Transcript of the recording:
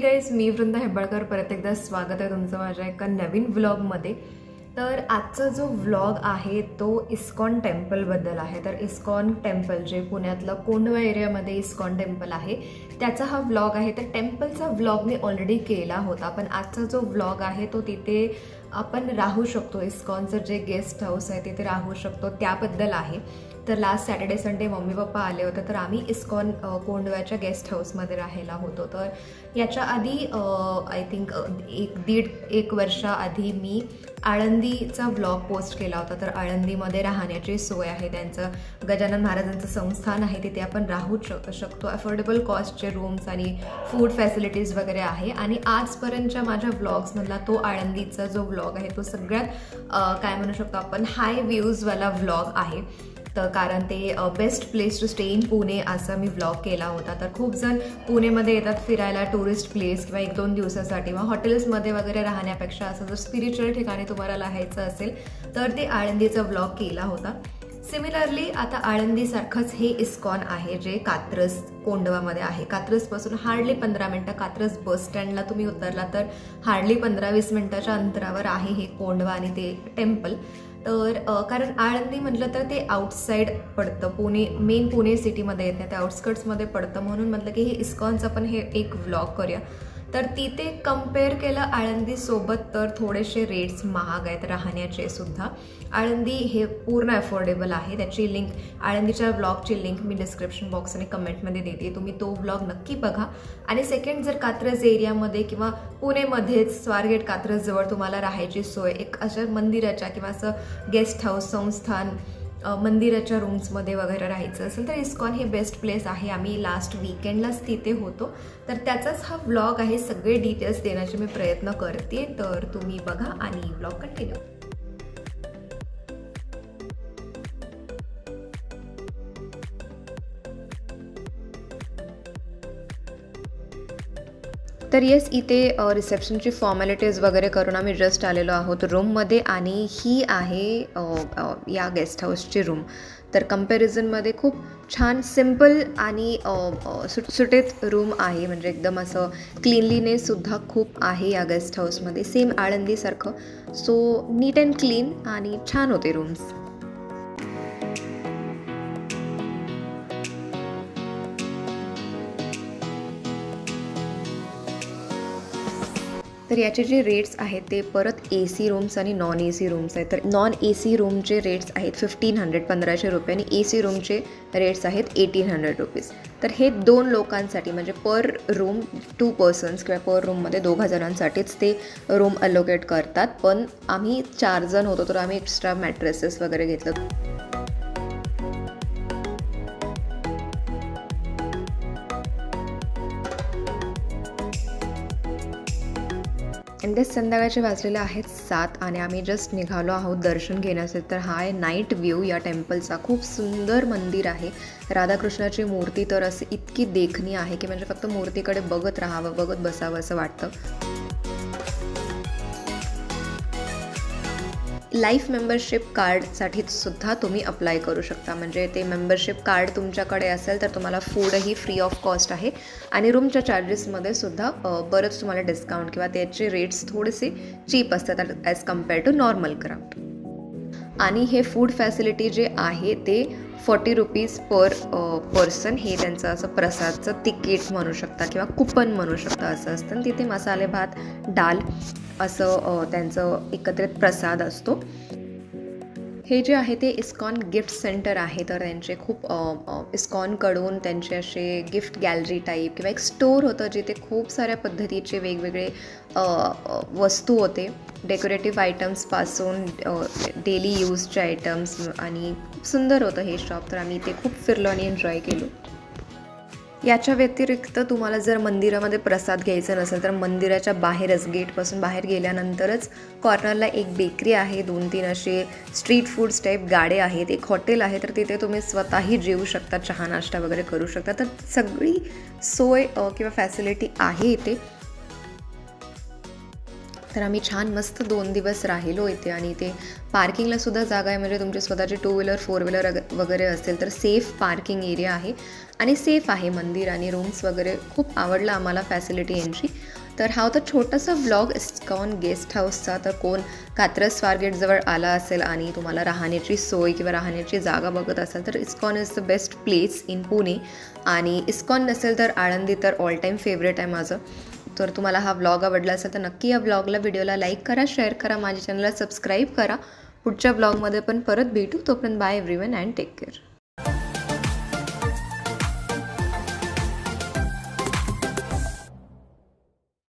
Guys, मी वृंदा हेब्बाळकर परत एकदा स्वागत आहे तुमचं माझ्या एका नवीन व्लॉगमध्ये। तर आजचा जो व्लॉग आहे तो इस्कॉन टेम्पलबद्दल आहे। तर इस्कॉन टेम्पल जे पुण्यातलं कोंढवा एरियामध्ये इस्कॉन टेम्पल आहे त्याचा हा व्लॉग आहे। तर टेम्पलचा व्लॉग मी ऑलरेडी केला होता, पण आजचा जो व्लॉग आहे तो तिथे आपण राहू शकतो, इस्कॉनचं जे गेस्ट हाऊस आहे तिथे राहू शकतो त्याबद्दल आहे। तर last Saturday Sunday mummy papa आले होते, तर आम्ही इस्कॉन कोंढव्याच्या गेस्ट हाऊसमध्ये राहायला होतो। तर याच्या आधी आय थिंक एक वर्षाआधी मी आळंदीचा व्लॉग पोस्ट केला होता। तर आळंदीमध्ये राहण्याची सोय आहे, त्यांचं गजानन महाराजांचं संस्थान आहे, तिथे आपण राहू शकतो। अफोर्डेबल कॉस्टचे रूम्स आणि फूड फॅसिलिटीज वगैरे आहे। आणि आजपर्यंतच्या माझ्या व्लॉग्समधला तो आळंदीचा जो व्लॉग आहे तो सगळ्यात काय म्हणू शकतो आपण हाय व्ह्यूजवाला व्लॉग आहे। तर कारण ते best place to stay in Pune असा मी व्लॉग केला होता। तर खूप जण पुणेमध्ये येतात फिरायला टुरिस्ट प्लेस किंवा 1-2 दिवसासाठी किंवा हॉटेल्समध्ये वगैरे राहण्यापेक्षा असं जर स्पिरिच्युअल ठिकाणी तुम्हाला राहायचं असेल तर ते आळंदीचा व्लॉग केला होता। सिमिलरली आता आळंदीसारखंच हे इस्कॉन आहे जे कात्रज कोंढवामध्ये आहे। कात्रजपासून हार्डली 15 मिनटं, कात्रज बस स्टँडला तुम्ही उतरला तर हार्डली 15-20 मिनटाच्या अंतरावर आहे हे कोंढवा आणि ते टेम्पल। तर कारण आळंदी म्हटलं तर ते आउटसाईड पडतं, मेन पुणे सिटीमध्ये येत नाही, ते आउटस्कर्ट्समध्ये पडतं, म्हणून म्हटलं की हे इस्कॉनचं पण हे एक व्लॉग करूया। तर तिथे कम्पेअर केलं आळंदीसोबत तर थोडेसे रेट्स महाग आहेत राहण्याचे सुद्धा। आळंदी हे पूर्ण अफोर्डेबल आहे, त्याची लिंक आळंदीच्या व्लॉगची लिंक मी डिस्क्रिप्शन बॉक्स आणि कमेंटमध्ये देते, तुम्ही तो व्लॉग नक्की बघा। आणि सेकंड, जर कात्रज एरियामध्ये किंवा पुणेमध्येच स्वारगेट कात्रजजवळ तुम्हाला राहायची सोय एक अशा मंदिराच्या किंवा असं गेस्ट हाऊस संस्थान मंदिराच्या रूम्समध्ये वगैरे राहायचं असेल तर इस्कॉन हे बेस्ट प्लेस आहे। आम्ही लास्ट वीकेंडलाच तिथे होतो, तर त्याचाच हा व्लॉग आहे। सगळे डिटेल्स देण्याचे मी प्रयत्न करते, तर तुम्ही बघा आणि व्लॉग कंटिन्यू। तर येस, इथे रिसेप्शनची फॉर्मॅलिटीज वगैरे करून आम्ही जस्ट आलेलो आहोत रूममध्ये, आणि ही आहे या गेस्ट हाऊसची रूम। तर कम्पॅरिझनमध्ये खूप छान सिम्पल आणि सुटसुटीत रूम आहे, म्हणजे एकदम असं क्लीनलीनेससुद्धा खूप आहे या गेस्ट हाऊसमध्ये, सेम आळंदीसारखं। सो नीट अँड क्लीन आणि छान होते रूम्स। तर याचे जे रेट्स आहेत ते परत AC रूम्स आणि नॉन AC रूम्स आहेत। तर नॉन AC रूमचे रेट्स आहेत 1500 1500 रुपये आणि AC रूमचे रेट्स आहेत 1800 रुपीज। तर हे 2 लोकांसाठी म्हणजे पर रूम 2 पर्सन्स किंवा पर रूममध्ये 2 जणांसाठीच ते रूम अलोकेट करतात, पण आम्ही 4 जण होतो तर आम्ही एक्स्ट्रा मॅट्रेसेस वगैरे घेतलं। आणि संध्याकाळचे वाजलेले आहेत 7 आणि आम्ही जस्ट निघालो आहोत दर्शन घेण्यासाठी। तर हा आहे नाईट व्ह्यू या टेम्पलचा। खूप सुंदर मंदिर आहे, राधाकृष्णाची मूर्ती तर असे इतकी देखणी आहे की म्हणजे फक्त मूर्तीकडे बघत राहावं, बघत बसावं असं वाटतं। लाईफ मेंबरशिप कार्डसाठी सुद्धा तुम्ही अप्लाय करू शकता, म्हणजे ते मेंबरशिप कार्ड तुमच्याकडे असेल तर तुम्हाला फूडही फ्री ऑफ कॉस्ट आहे आणि रूमच्या चार्जेसमध्ये सुद्धा बरंच तुम्हाला डिस्काउंट किंवा त्याचे रेट्स थोडेसे चीप असतात as compare to normal craft. आणि हे फूड फॅसिलिटी जे आहे ते 40 रुपीज पर पर्सन, हे त्यांचं असं प्रसादचं तिकीट म्हणू शकता किंवा कुपन म्हणू शकता असं असतं। तिथे मसाले भात, डाल असं त्यांचं एकत्रित प्रसाद असतो। हे जे आहे ते इस्कॉन गिफ्ट सेंटर आहे, तर त्यांचे खूप इस्कॉनकडून त्यांचे असे गिफ्ट गॅलरी टाईप किंवा एक स्टोअर होतं जिथे खूप साऱ्या पद्धतीचे वेगवेगळे वस्तू होते, डेकोरेटिव्ह आयटम्सपासून डेली यूजचे आयटम्स, आणि खूप सुंदर होतं हे शॉप। तर आम्ही इथे खूप फिरलो आणि एन्जॉय केलो। याच्या व्यतिरिक्त तुम्हाला जर मंदिरामध्ये प्रसाद घ्यायचा नसेल तर मंदिराच्या बाहेरच गेटपासून बाहेर गेल्यानंतरच कॉर्नरला एक बेकरी आहे, 2-3 असे स्ट्रीट फूड्स टाईप गाडे आहेत, एक हॉटेल आहे, तर तिथे तुम्ही स्वतःही जेवू शकता, चहा नाश्ता वगैरे करू शकता। तर सगळी सोय किंवा फॅसिलिटी आहे इथे। तर आम्ही छान मस्त 2 दिवस राहिलो इथे आणि इथे पार्किंगला सुद्धा जागा आहे, म्हणजे तुमची स्वतःची 2 व्हीलर 4 व्हीलर वगैरे असेल तर सेफ पार्किंग एरिया आहे आणि सेफ आहे मंदिर आणि रूम्स वगैरे खूप आवडलं आम्हाला फॅसिलिटी यांची। तर हा होता छोटासा व्लॉग इस्कॉन गेस्ट हाऊसचा. तर कोण कात्रज स्वारगेटजवळ आला असेल आणि तुम्हाला राहण्याची सोय किंवा राहण्याची जागा बघत असाल तर ISKCON is the best place in Pune. आणि इस्कॉन नसेल तर आळंदी तर ऑल टाईम फेवरेट आहे माझं. तर तुम्हाला हा व्लॉग आवडला असेल तर नक्की या व्लॉगला लाईक करा, शेअर करा, माझ्या चॅनलला सबस्क्राईब करा. पुढच्या व्लॉगमध्ये पण परत भेटू. तोपर्यंत bye everyone and take care.